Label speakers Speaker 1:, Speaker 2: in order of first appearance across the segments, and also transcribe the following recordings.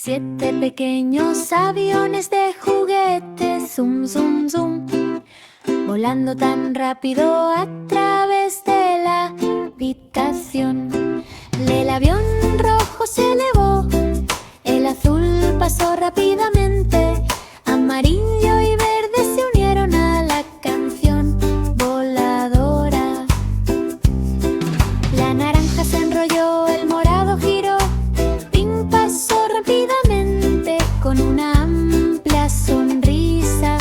Speaker 1: Siete pequeños aviones de juguete, zum, zum, zum, volando tan rápido a través de la habitación. El avión rojo se elevó, el azul pasó rápidamente, amarillo y verde se unieron a la canción voladora. La naranja se enrolló, el morado giró, Pink pasó rápidamente con una amplia sonrisa.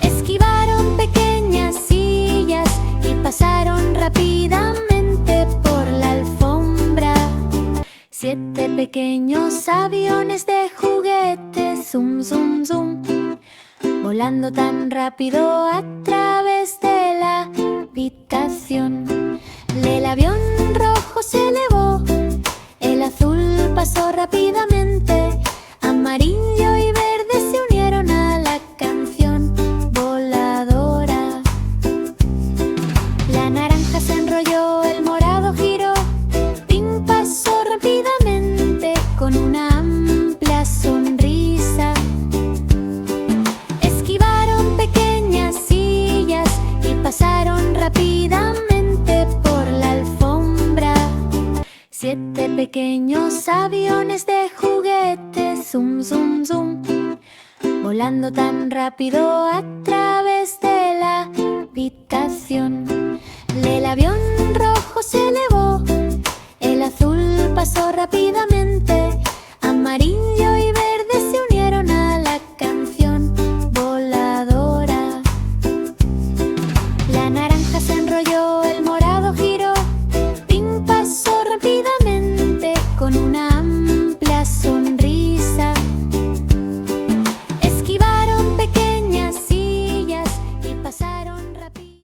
Speaker 1: Esquivaron pequeñas sillas y pasaron rápidamente por la alfombra. Siete pequeños aviones de juguete, zum, zum, zum, volando tan rápido a través de la habitación. El avión rojo se elevó, el azul pasó rápidamente, amarillo y verde se unieron a la canción voladora. La naranja se enrolló, el morado giró, Pink pasó rápidamente con una amplia sonrisa. Esquivaron pequeñas sillas y pasaron rápidamente por la alfombra. Siete pequeños aviones de juguete, zum, zum, zum, volando tan rápido a través de la habitación. El avión